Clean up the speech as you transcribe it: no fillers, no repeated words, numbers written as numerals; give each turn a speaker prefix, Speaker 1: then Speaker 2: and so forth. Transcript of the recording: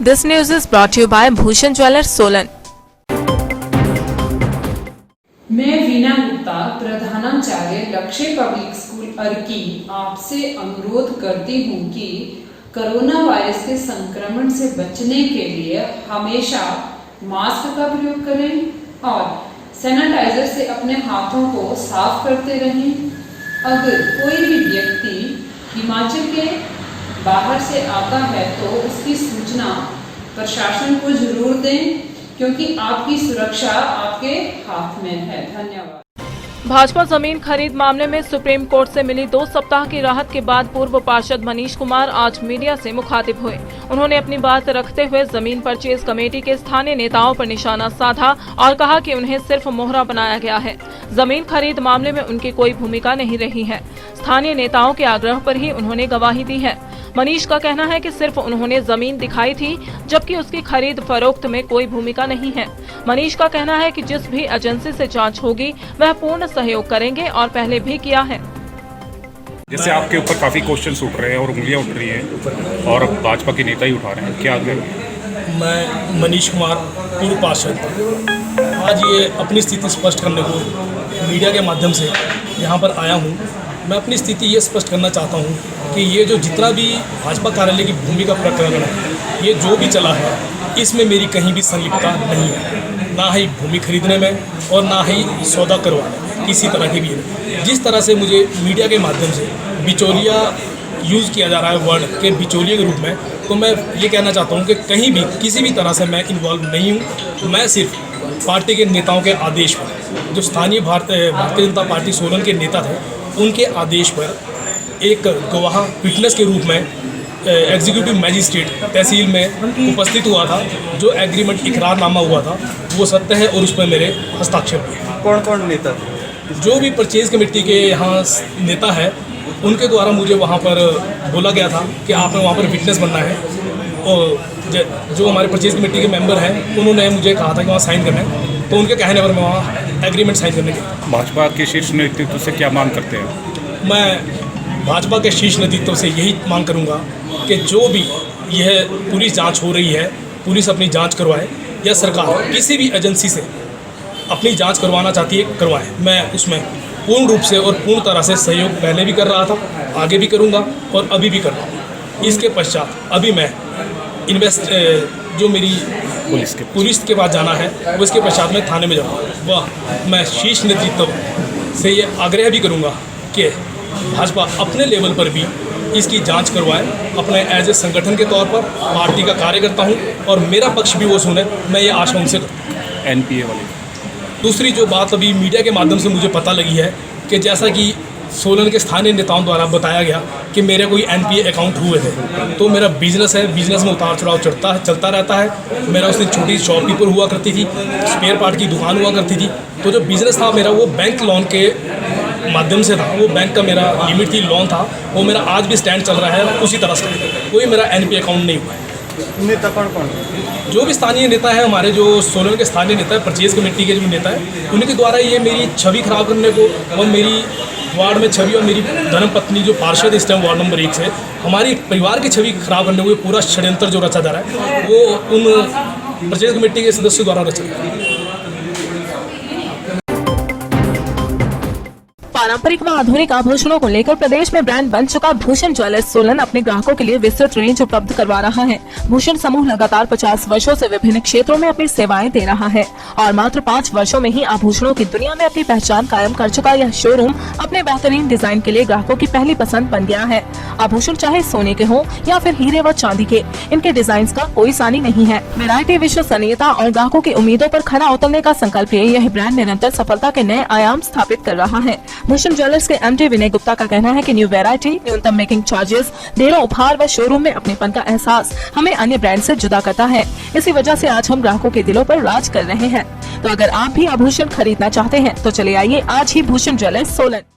Speaker 1: This news is brought to you by Bhushan Jewellers, Solan.
Speaker 2: मैं वीना गुप्ता, प्रधानाचार्य लक्ष्य public school Arki आपसे अनुरोध करती हूँ कि कोरोना वायरस के संक्रमण से बचने के लिए हमेशा मास्क का प्रयोग करें और सैनिटाइजर से अपने हाथों को साफ करते रहें। अगर कोई भी व्यक्ति हिमाचल के बाहर से आता है तो उसकी सूचना प्रशासन को जरूर दें, क्योंकि आपकी सुरक्षा आपके हाथ में है। धन्यवाद।
Speaker 1: भाजपा जमीन खरीद मामले में सुप्रीम कोर्ट से मिली 2 सप्ताह की राहत के बाद पूर्व पार्षद मनीष कुमार आज मीडिया से मुखातिब हुए। उन्होंने अपनी बात रखते हुए जमीन परचेज कमेटी के स्थानीय नेताओं पर निशाना साधा और कहा कि उन्हें सिर्फ मोहरा बनाया गया है। जमीन खरीद मामले में उनकी कोई भूमिका नहीं रही है। स्थानीय नेताओं के आग्रह पर ही उन्होंने गवाही दी है। मनीष का कहना है कि सिर्फ उन्होंने जमीन दिखाई थी, जबकि उसकी खरीद फरोख्त में कोई भूमिका नहीं है। मनीष का कहना है कि जिस भी एजेंसी से जांच होगी वह पूर्ण सहयोग करेंगे और पहले भी किया है।
Speaker 3: जैसे आपके ऊपर काफी क्वेश्चन उठ रहे हैं और उंगलियां उठ रही हैं और भाजपा के नेता ही उठा रहे हैं, क्या आगे?
Speaker 4: मैं मनीष कुमार, पूर्व पार्षद, आज ये अपनी स्थिति स्पष्ट करने को मीडिया के माध्यम से यहाँ पर आया हूँ। मैं अपनी स्थिति ये स्पष्ट करना चाहता हूँ कि ये जो जितना भी भाजपा कार्यालय की भूमि का प्रकरण है, ये जो भी चला है, इसमें मेरी कहीं भी संलिप्तता नहीं है, ना ही भूमि खरीदने में और ना ही सौदा करवाने में, किसी तरह की भी है। जिस तरह से मुझे मीडिया के माध्यम से बिचौलिया यूज़ किया जा रहा है, वर्ड के बिचौलिए के रूप में, तो मैं ये कहना चाहता हूँ कि कहीं भी किसी भी तरह से मैं इन्वॉल्व नहीं हूँ। मैं सिर्फ पार्टी के नेताओं के आदेश पर, जो स्थानीय भारतीय जनता पार्टी सोलन के नेता थे, उनके आदेश पर एक गवाह विटनेस के रूप में एग्जीक्यूटिव मैजिस्ट्रेट तहसील में उपस्थित हुआ था। जो एग्रीमेंट इकरारनामा हुआ था वो सत्य है और उस पर मेरे हस्ताक्षर हुए।
Speaker 5: कौन कौन नेता थे?
Speaker 4: जो भी परचेज कमेटी के यहाँ नेता है, उनके द्वारा मुझे वहाँ पर बोला गया था कि आपने वहाँ पर विटनेस बनना है, और जो हमारे परचेज कमेटी के मेंबर हैं उन्होंने मुझे कहा था कि वहाँ साइन करना है, तो उनके कहने पर मैं वहाँ एग्रीमेंट साइन करने गया।
Speaker 3: भाजपा के शीर्ष नेतृत्व से क्या मांग करते हैं?
Speaker 4: मैं भाजपा के शीर्ष नेतृत्व से यही मांग करूंगा कि जो भी यह पुलिस जांच हो रही है, पुलिस अपनी जांच करवाए, या सरकार किसी भी एजेंसी से अपनी जांच करवाना चाहती है, करवाए। मैं उसमें पूर्ण रूप से और पूर्ण तरह से सहयोग पहले भी कर रहा था, आगे भी करूंगा और अभी भी कर रहा हूँ। इसके पश्चात अभी मैं जो मेरी पुलिस के पास जाना है, उसके पश्चात मैं थाने में जाऊँगा। वह मैं शीर्ष नेतृत्व से ये आग्रह भी करूँगा कि भाजपा अपने लेवल पर भी इसकी जांच करवाए। अपने एज ए संगठन के तौर पर पार्टी का कार्यकर्ता हूं और मेरा पक्ष भी वो सुने, मैं ये आशा उनसे करता हूं।
Speaker 3: NPA वाली
Speaker 4: दूसरी जो बात अभी मीडिया के माध्यम से मुझे पता लगी है कि जैसा कि सोलन के स्थानीय नेताओं द्वारा बताया गया कि मेरे कोई NPA अकाउंट हुए थे, तो मेरा बिजनेस है, बिजनेस में उतार चढ़ाव चलता रहता है। मेरा उसने छोटी शॉपकीपर हुआ करती थी, स्पेयर पार्ट की दुकान हुआ करती थी, तो जो बिज़नेस था मेरा वो बैंक लोन के माध्यम से था। वो बैंक का मेरा लिमिट थी, लोन था, वो मेरा आज भी स्टैंड चल रहा है उसी तरह से। कोई मेरा NPA अकाउंट नहीं हुआ है।
Speaker 5: नेता कौन कौन?
Speaker 4: जो भी स्थानीय नेता है, हमारे जो सोलन के स्थानीय नेता है, परचेज कमेटी के जो नेता है, उनके द्वारा ये मेरी छवि खराब करने को और मेरी वार्ड में छवि और मेरी धर्मपत्नी जो पार्षद इस टाइम वार्ड नंबर 1 से, हमारी परिवार की छवि खराब करने को पूरा षड्यंत्र जो रचा जा रहा है, वो उन परचेज कमेटी के सदस्यों द्वारा रचा जा रहा है।
Speaker 1: पारंपरिक व आधुनिक आभूषणों को लेकर प्रदेश में ब्रांड बन चुका भूषण ज्वेलर्स सोलन अपने ग्राहकों के लिए विस्तृत रेंज उपलब्ध करवा रहा है। भूषण समूह लगातार 50 वर्षों से विभिन्न क्षेत्रों में अपनी सेवाएं दे रहा है और मात्र 5 वर्षों में ही आभूषणों की दुनिया में अपनी पहचान कायम कर चुका यह शोरूम अपने बेहतरीन डिजाइन के लिए ग्राहकों की पहली पसंद बन गया है। आभूषण चाहे सोने के हो या फिर हीरे व चांदी के, इनके डिजाइन का कोई सानी नहीं है। वैरायटी, विश्वसनीयता और ग्राहकों की उम्मीदों पर खरा उतरने का संकल्प लिए यह ब्रांड निरंतर सफलता के नए आयाम स्थापित कर रहा है। भूषण ज्वेलर्स के MD विनय गुप्ता का कहना है कि न्यू वैरायटी, न्यूनतम मेकिंग चार्जेस, ढेरों उपहार व शोरूम में अपनेपन का एहसास हमें अन्य ब्रांड से जुदा करता है। इसी वजह से आज हम ग्राहकों के दिलों पर राज कर रहे हैं। तो अगर आप भी आभूषण खरीदना चाहते हैं तो चले आइए आज ही भूषण ज्वेलर्स सोलन।